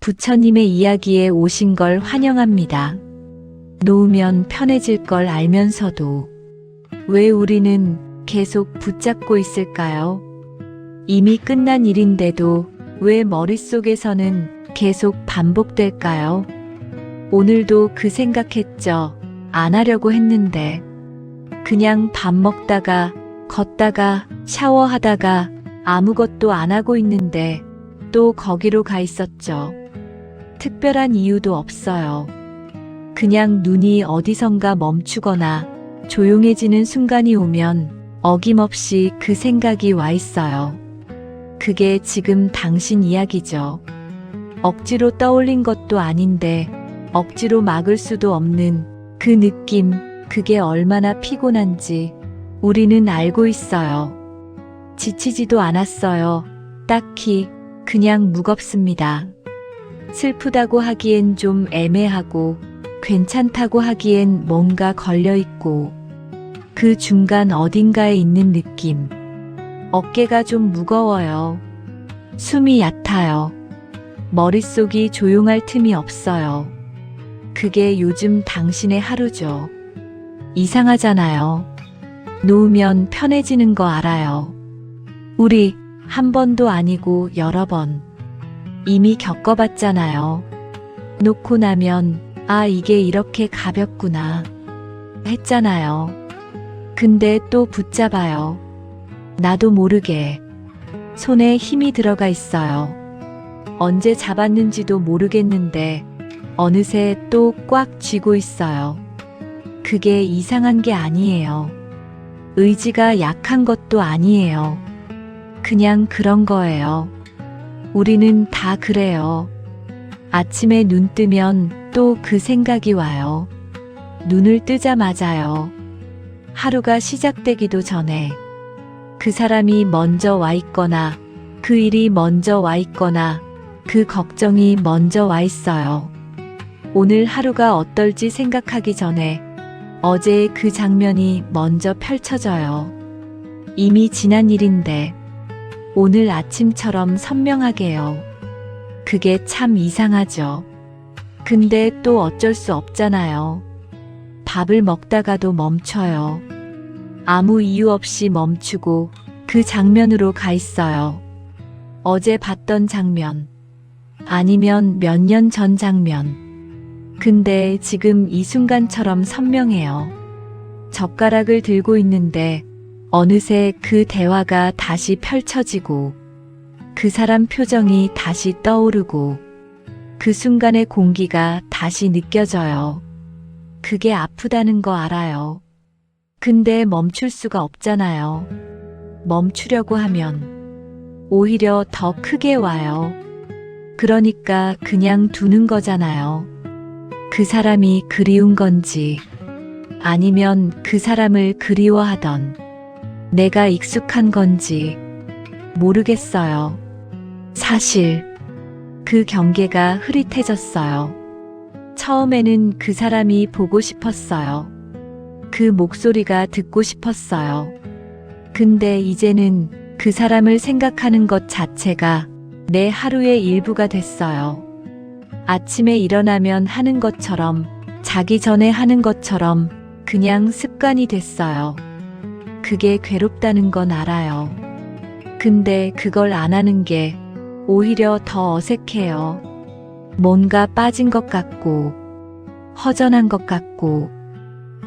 부처님의 이야기에 오신 걸 환영합니다. 놓으면 편해질 걸 알면서도 왜 우리는 계속 붙잡고 있을까요? 이미 끝난 일인데도 왜 머릿속에서는 계속 반복될까요? 오늘도 그 생각했죠. 안 하려고 했는데. 그냥 밥 먹다가, 걷다가, 샤워하다가 아무것도 안 하고 있는데 또 거기로 가 있었죠. 특별한 이유도 없어요. 그냥 눈이 어디선가 멈추거나 조용해지는 순간이 오면 어김없이 그 생각이 와 있어요. 그게 지금 당신 이야기죠. 억지로 떠올린 것도 아닌데 억지로 막을 수도 없는 그 느낌, 그게 얼마나 피곤한지 우리는 알고 있어요. 지치지도 않았어요. 딱히 그냥 무겁습니다. 슬프다고 하기엔 좀 애매하고 괜찮다고 하기엔 뭔가 걸려있고 그 중간 어딘가에 있는 느낌. 어깨가 좀 무거워요. 숨이 얕아요. 머릿속이 조용할 틈이 없어요. 그게 요즘 당신의 하루죠. 이상하잖아요. 놓으면 편해지는 거 알아요. 우리 한 번도 아니고 여러 번 이미 겪어봤잖아요. 놓고 나면 아, 이게 이렇게 가볍구나 했잖아요. 근데 또 붙잡아요. 나도 모르게 손에 힘이 들어가 있어요. 언제 잡았는지도 모르겠는데 어느새 또 꽉 쥐고 있어요. 그게 이상한 게 아니에요. 의지가 약한 것도 아니에요. 그냥 그런 거예요. 우리는 다 그래요. 아침에 눈 뜨면 또 그 생각이 와요. 눈을 뜨자마자요. 하루가 시작되기도 전에 그 사람이 먼저 와 있거나 그 일이 먼저 와 있거나 그 걱정이 먼저 와 있어요. 오늘 하루가 어떨지 생각하기 전에 어제의 그 장면이 먼저 펼쳐져요. 이미 지난 일인데 오늘 아침처럼 선명하게요. 그게 참 이상하죠. 근데 또 어쩔 수 없잖아요. 밥을 먹다가도 멈춰요. 아무 이유 없이 멈추고 그 장면으로 가 있어요. 어제 봤던 장면, 아니면 몇 년 전 장면. 근데 지금 이 순간처럼 선명해요. 젓가락을 들고 있는데 어느새 그 대화가 다시 펼쳐지고 그 사람 표정이 다시 떠오르고 그 순간의 공기가 다시 느껴져요. 그게 아프다는 거 알아요. 근데 멈출 수가 없잖아요. 멈추려고 하면 오히려 더 크게 와요. 그러니까 그냥 두는 거잖아요. 그 사람이 그리운 건지 아니면 그 사람을 그리워하던 내가 익숙한 건지 모르겠어요. 사실 그 경계가 흐릿해졌어요. 처음에는 그 사람이 보고 싶었어요. 그 목소리가 듣고 싶었어요. 근데 이제는 그 사람을 생각하는 것 자체가 내 하루의 일부가 됐어요. 아침에 일어나면 하는 것처럼, 자기 전에 하는 것처럼 그냥 습관이 됐어요. 그게 괴롭다는 건 알아요. 근데 그걸 안 하는 게 오히려 더 어색해요. 뭔가 빠진 것 같고, 허전한 것 같고,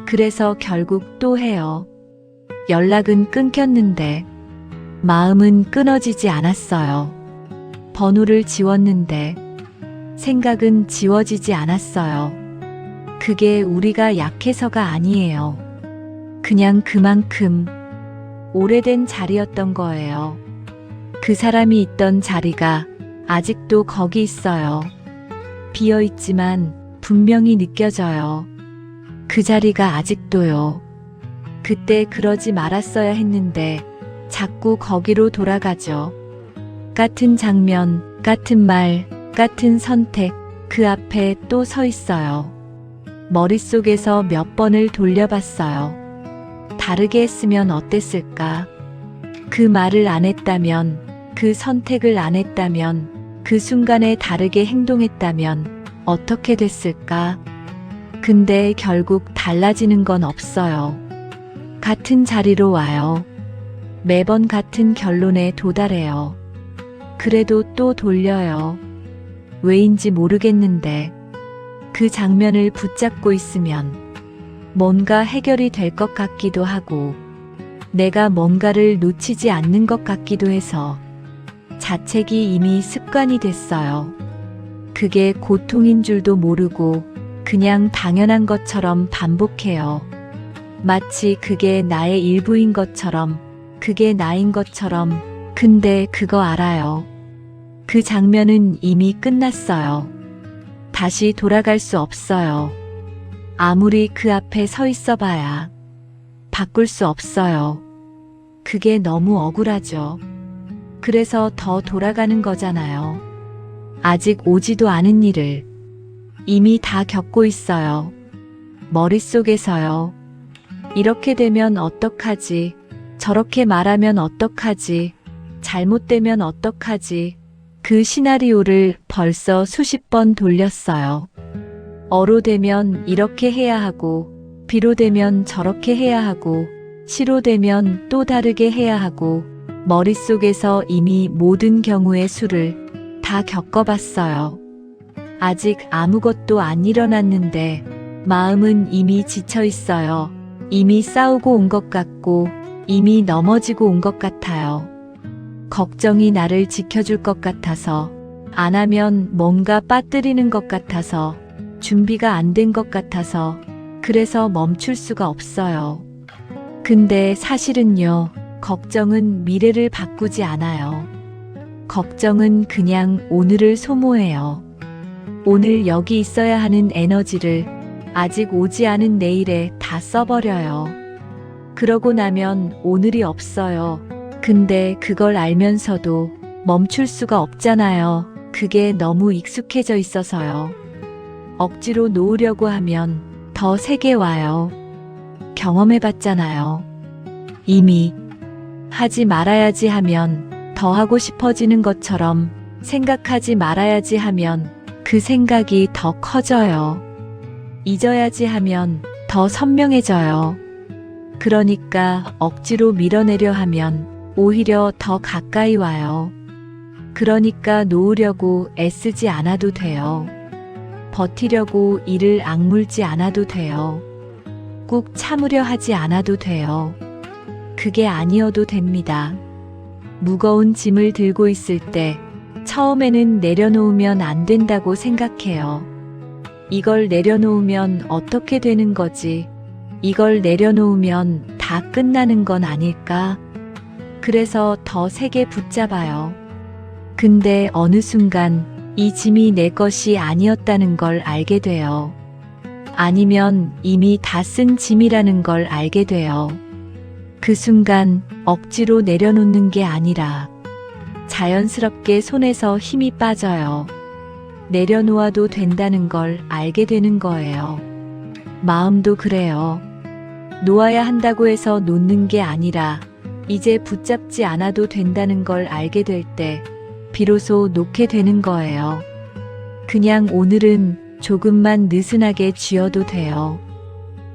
그래서 결국 또 해요. 연락은 끊겼는데, 마음은 끊어지지 않았어요. 번호를 지웠는데, 생각은 지워지지 않았어요. 그게 우리가 약해서가 아니에요. 그냥 그만큼 오래된 자리였던 거예요. 그 사람이 있던 자리가 아직도 거기 있어요. 비어있지만 분명히 느껴져요. 그 자리가 아직도요. 그때 그러지 말았어야 했는데 자꾸 거기로 돌아가죠. 같은 장면, 같은 말, 같은 선택, 그 앞에 또 서 있어요. 머릿속에서 몇 번을 돌려봤어요. 다르게 했으면 어땠을까? 그 말을 안 했다면, 그 선택을 안 했다면, 그 순간에 다르게 행동했다면 어떻게 됐을까? 근데 결국 달라지는 건 없어요. 같은 자리로 와요. 매번 같은 결론에 도달해요. 그래도 또 돌려요. 왜인지 모르겠는데 그 장면을 붙잡고 있으면 뭔가 해결이 될 것 같기도 하고 내가 뭔가를 놓치지 않는 것 같기도 해서 자책이 이미 습관이 됐어요. 그게 고통인 줄도 모르고 그냥 당연한 것처럼 반복해요. 마치 그게 나의 일부인 것처럼, 그게 나인 것처럼. 근데 그거 알아요. 그 장면은 이미 끝났어요. 다시 돌아갈 수 없어요. 아무리 그 앞에 서 있어 봐야 바꿀 수 없어요. 그게 너무 억울하죠. 그래서 더 돌아가는 거잖아요. 아직 오지도 않은 일을 이미 다 겪고 있어요. 머릿속에서요. 이렇게 되면 어떡하지? 저렇게 말하면 어떡하지? 잘못되면 어떡하지? 그 시나리오를 벌써 수십 번 돌렸어요. 어로 되면 이렇게 해야 하고, 비로 되면 저렇게 해야 하고, 시로 되면 또 다르게 해야 하고, 머릿속에서 이미 모든 경우의 수를 다 겪어봤어요. 아직 아무것도 안 일어났는데 마음은 이미 지쳐 있어요. 이미 싸우고 온 것 같고 이미 넘어지고 온 것 같아요. 걱정이 나를 지켜줄 것 같아서, 안 하면 뭔가 빠뜨리는 것 같아서, 준비가 안 된 것 같아서, 그래서 멈출 수가 없어요. 근데 사실은요, 걱정은 미래를 바꾸지 않아요. 걱정은 그냥 오늘을 소모해요. 오늘 여기 있어야 하는 에너지를 아직 오지 않은 내일에 다 써버려요. 그러고 나면 오늘이 없어요. 근데 그걸 알면서도 멈출 수가 없잖아요. 그게 너무 익숙해져 있어서요. 억지로 놓으려고 하면 더 세게 와요. 경험해봤잖아요. 이미 하지 말아야지 하면 더 하고 싶어지는 것처럼 생각하지 말아야지 하면 그 생각이 더 커져요. 잊어야지 하면 더 선명해져요. 그러니까 억지로 밀어내려 하면 오히려 더 가까이 와요. 그러니까 놓으려고 애쓰지 않아도 돼요. 버티려고 이를 악물지 않아도 돼요. 꾹 참으려 하지 않아도 돼요. 그게 아니어도 됩니다. 무거운 짐을 들고 있을 때 처음에는 내려놓으면 안 된다고 생각해요. 이걸 내려놓으면 어떻게 되는 거지? 이걸 내려놓으면 다 끝나는 건 아닐까? 그래서 더 세게 붙잡아요. 근데 어느 순간 이 짐이 내 것이 아니었다는 걸 알게 돼요. 아니면 이미 다 쓴 짐이라는 걸 알게 돼요. 그 순간 억지로 내려놓는 게 아니라 자연스럽게 손에서 힘이 빠져요. 내려놓아도 된다는 걸 알게 되는 거예요. 마음도 그래요. 놓아야 한다고 해서 놓는 게 아니라 이제 붙잡지 않아도 된다는 걸 알게 될 때 비로소 놓게 되는 거예요. 그냥 오늘은 조금만 느슨하게 쥐어도 돼요.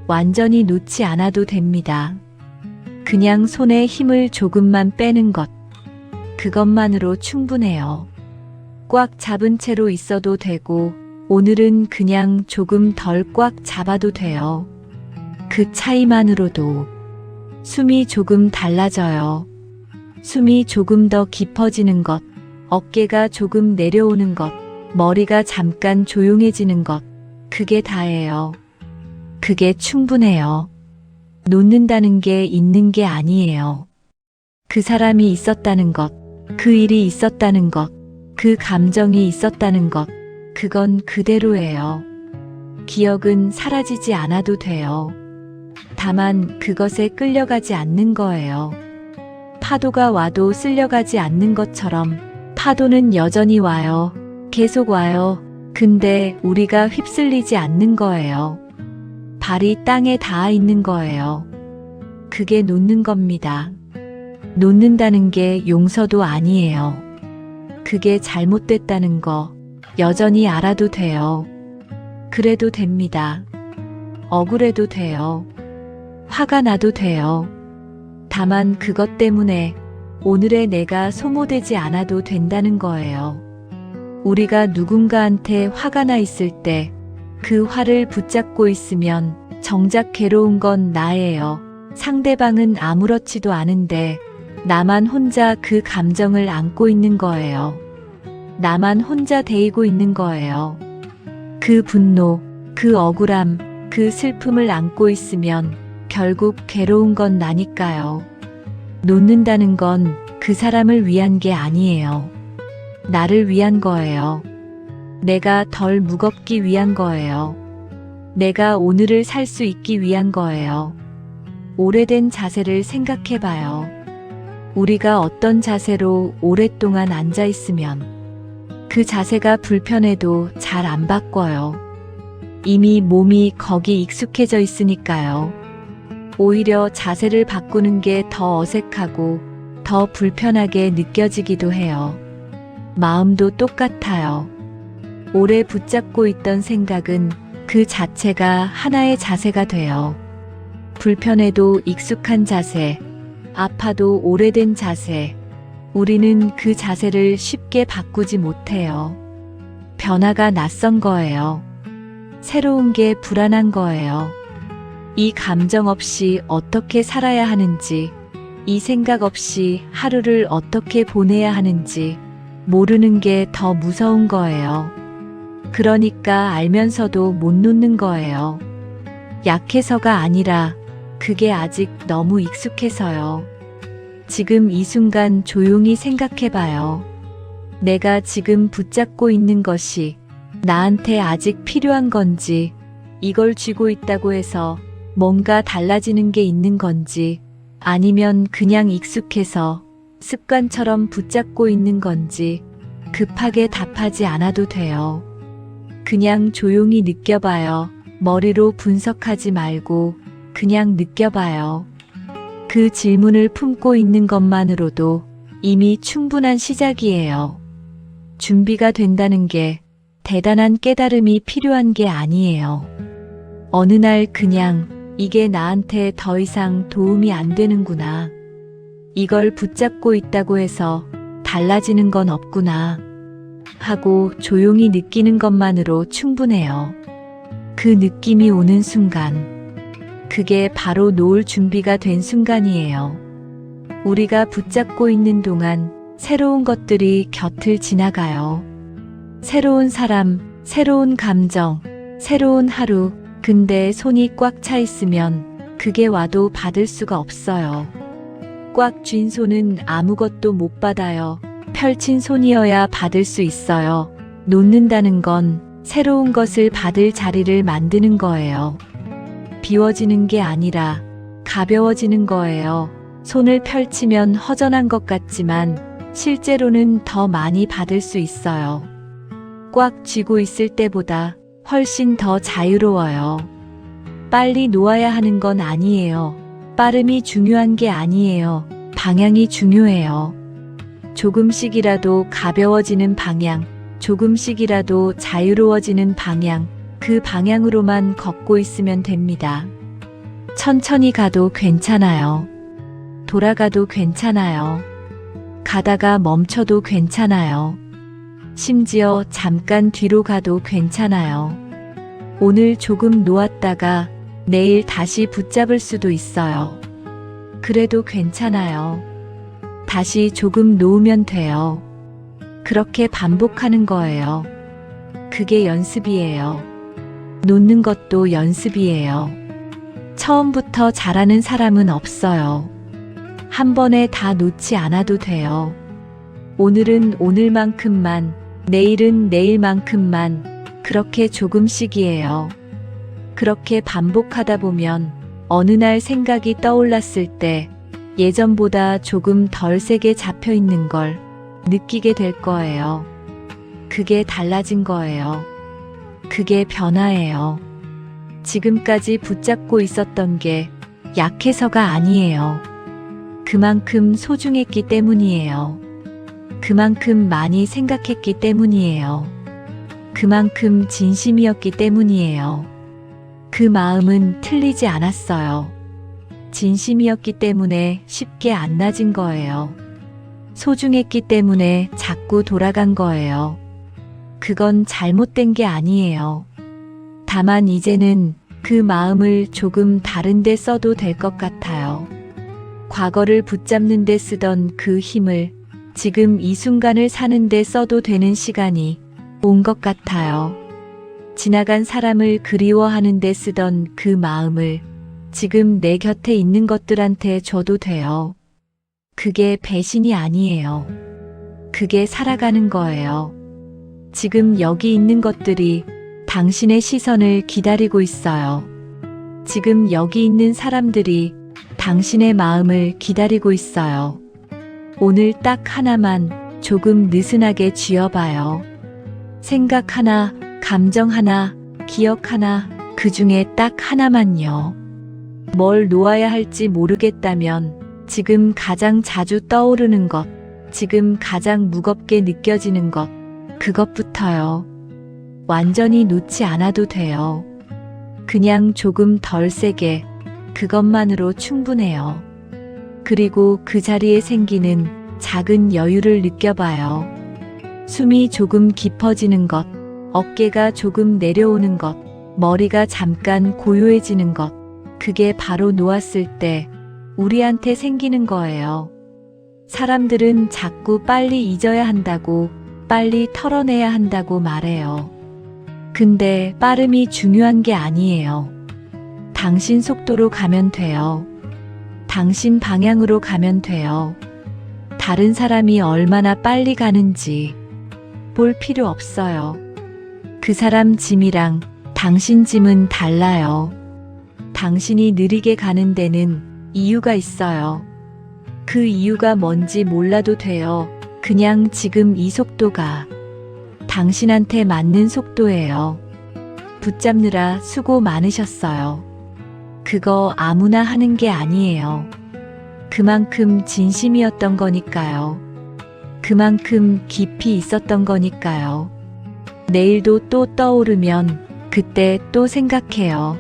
완전히 놓지 않아도 됩니다. 그냥 손에 힘을 조금만 빼는 것. 그것만으로 충분해요. 꽉 잡은 채로 있어도 되고, 오늘은 그냥 조금 덜 꽉 잡아도 돼요. 그 차이만으로도 숨이 조금 달라져요. 숨이 조금 더 깊어지는 것, 어깨가 조금 내려오는 것, 머리가 잠깐 조용해지는 것, 그게 다예요. 그게 충분해요. 놓는다는 게 있는 게 아니에요. 그 사람이 있었다는 것, 그 일이 있었다는 것, 그 감정이 있었다는 것, 그건 그대로예요. 기억은 사라지지 않아도 돼요. 다만 그것에 끌려가지 않는 거예요. 파도가 와도 쓸려가지 않는 것처럼 파도는 여전히 와요. 계속 와요. 근데 우리가 휩쓸리지 않는 거예요. 발이 땅에 닿아 있는 거예요. 그게 놓는 겁니다. 놓는다는 게 용서도 아니에요. 그게 잘못됐다는 거 여전히 알아도 돼요. 그래도 됩니다. 억울해도 돼요. 화가 나도 돼요. 다만 그것 때문에 오늘의 내가 소모되지 않아도 된다는 거예요. 우리가 누군가한테 화가 나 있을 때 그 화를 붙잡고 있으면 정작 괴로운 건 나예요. 상대방은 아무렇지도 않은데 나만 혼자 그 감정을 안고 있는 거예요. 나만 혼자 데이고 있는 거예요. 그 분노, 그 억울함, 그 슬픔을 안고 있으면 결국 괴로운 건 나니까요. 놓는다는 건 그 사람을 위한 게 아니에요. 나를 위한 거예요. 내가 덜 무겁기 위한 거예요. 내가 오늘을 살 수 있기 위한 거예요. 오래된 자세를 생각해 봐요. 우리가 어떤 자세로 오랫동안 앉아 있으면 그 자세가 불편해도 잘 안 바꿔요. 이미 몸이 거기 익숙해져 있으니까요. 오히려 자세를 바꾸는 게 더 어색하고 더 불편하게 느껴지기도 해요. 마음도 똑같아요. 오래 붙잡고 있던 생각은 그 자체가 하나의 자세가 돼요. 불편해도 익숙한 자세, 아파도 오래된 자세, 우리는 그 자세를 쉽게 바꾸지 못해요. 변화가 낯선 거예요. 새로운 게 불안한 거예요. 이 감정 없이 어떻게 살아야 하는지, 이 생각 없이 하루를 어떻게 보내야 하는지 모르는 게 더 무서운 거예요. 그러니까 알면서도 못 놓는 거예요. 약해서가 아니라 그게 아직 너무 익숙해서요. 지금 이 순간 조용히 생각해봐요. 내가 지금 붙잡고 있는 것이 나한테 아직 필요한 건지, 이걸 쥐고 있다고 해서 뭔가 달라지는 게 있는 건지, 아니면 그냥 익숙해서 습관처럼 붙잡고 있는 건지 급하게 답하지 않아도 돼요. 그냥 조용히 느껴봐요. 머리로 분석하지 말고 그냥 느껴봐요. 그 질문을 품고 있는 것만으로도 이미 충분한 시작이에요. 준비가 된다는 게 대단한 깨달음이 필요한 게 아니에요. 어느 날 그냥 이게 나한테 더 이상 도움이 안 되는구나. 이걸 붙잡고 있다고 해서 달라지는 건 없구나. 하고 조용히 느끼는 것만으로 충분해요. 그 느낌이 오는 순간, 그게 바로 놓을 준비가 된 순간이에요. 우리가 붙잡고 있는 동안 새로운 것들이 곁을 지나가요. 새로운 사람, 새로운 감정, 새로운 하루. 근데 손이 꽉 차 있으면 그게 와도 받을 수가 없어요. 꽉 쥔 손은 아무것도 못 받아요. 펼친 손이어야 받을 수 있어요. 놓는다는 건 새로운 것을 받을 자리를 만드는 거예요. 비워지는 게 아니라 가벼워지는 거예요. 손을 펼치면 허전한 것 같지만 실제로는 더 많이 받을 수 있어요. 꽉 쥐고 있을 때보다 훨씬 더 자유로워요. 빨리 놓아야 하는 건 아니에요. 빠름이 중요한 게 아니에요. 방향이 중요해요. 조금씩이라도 가벼워지는 방향, 조금씩이라도 자유로워지는 방향, 그 방향으로만 걷고 있으면 됩니다. 천천히 가도 괜찮아요. 돌아가도 괜찮아요. 가다가 멈춰도 괜찮아요. 심지어 잠깐 뒤로 가도 괜찮아요. 오늘 조금 놓았다가 내일 다시 붙잡을 수도 있어요. 그래도 괜찮아요. 다시 조금 놓으면 돼요. 그렇게 반복하는 거예요. 그게 연습이에요. 놓는 것도 연습이에요. 처음부터 잘하는 사람은 없어요. 한 번에 다 놓지 않아도 돼요. 오늘은 오늘만큼만, 내일은 내일만큼만, 그렇게 조금씩이에요. 그렇게 반복하다 보면 어느 날 생각이 떠올랐을 때 예전보다 조금 덜 세게 잡혀 있는 걸 느끼게 될 거예요. 그게 달라진 거예요. 그게 변화예요. 지금까지 붙잡고 있었던 게 약해서가 아니에요. 그만큼 소중했기 때문이에요. 그만큼 많이 생각했기 때문이에요. 그만큼 진심이었기 때문이에요. 그 마음은 틀리지 않았어요. 진심이었기 때문에 쉽게 안 낮은 거예요. 소중했기 때문에 자꾸 돌아간 거예요. 그건 잘못된 게 아니에요. 다만 이제는 그 마음을 조금 다른 데 써도 될 것 같아요. 과거를 붙잡는 데 쓰던 그 힘을 지금 이 순간을 사는 데 써도 되는 시간이 온 것 같아요. 지나간 사람을 그리워하는 데 쓰던 그 마음을 지금 내 곁에 있는 것들한테 줘도 돼요. 그게 배신이 아니에요. 그게 살아가는 거예요. 지금 여기 있는 것들이 당신의 시선을 기다리고 있어요. 지금 여기 있는 사람들이 당신의 마음을 기다리고 있어요. 오늘 딱 하나만 조금 느슨하게 쥐어봐요. 생각 하나, 감정 하나, 기억 하나, 그 중에 딱 하나만요. 뭘 놓아야 할지 모르겠다면 지금 가장 자주 떠오르는 것, 지금 가장 무겁게 느껴지는 것, 그것부터요. 완전히 놓지 않아도 돼요. 그냥 조금 덜 세게, 그것만으로 충분해요. 그리고 그 자리에 생기는 작은 여유를 느껴봐요. 숨이 조금 깊어지는 것, 어깨가 조금 내려오는 것, 머리가 잠깐 고요해지는 것, 그게 바로 놓았을 때 우리한테 생기는 거예요. 사람들은 자꾸 빨리 잊어야 한다고, 빨리 털어내야 한다고 말해요. 근데 빠름이 중요한 게 아니에요. 당신 속도로 가면 돼요. 당신 방향으로 가면 돼요. 다른 사람이 얼마나 빨리 가는지 볼 필요 없어요. 그 사람 짐이랑 당신 짐은 달라요. 당신이 느리게 가는 데는 이유가 있어요. 그 이유가 뭔지 몰라도 돼요. 그냥 지금 이 속도가 당신한테 맞는 속도예요. 붙잡느라 수고 많으셨어요. 그거 아무나 하는 게 아니에요. 그만큼 진심이었던 거니까요. 그만큼 깊이 있었던 거니까요. 내일도 또 떠오르면 그때 또 생각해요.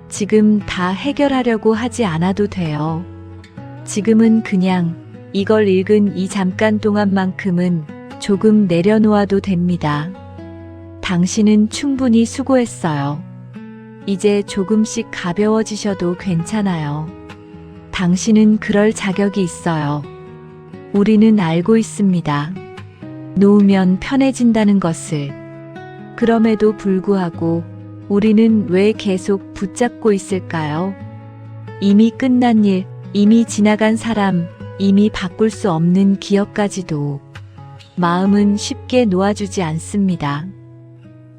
지금 다 해결하려고 하지 않아도 돼요. 지금은 그냥 이걸 읽은 이 잠깐 동안만큼은 조금 내려놓아도 됩니다. 당신은 충분히 수고했어요. 이제 조금씩 가벼워지셔도 괜찮아요. 당신은 그럴 자격이 있어요. 우리는 알고 있습니다. 놓으면 편해진다는 것을. 그럼에도 불구하고 우리는 왜 계속 붙잡고 있을까요? 이미 끝난 일, 이미 지나간 사람, 이미 바꿀 수 없는 기억까지도 마음은 쉽게 놓아주지 않습니다.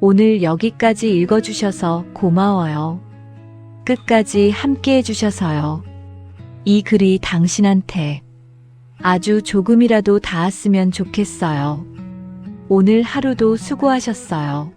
오늘 여기까지 읽어주셔서 고마워요. 끝까지 함께 해주셔서요. 이 글이 당신한테 아주 조금이라도 닿았으면 좋겠어요. 오늘 하루도 수고하셨어요.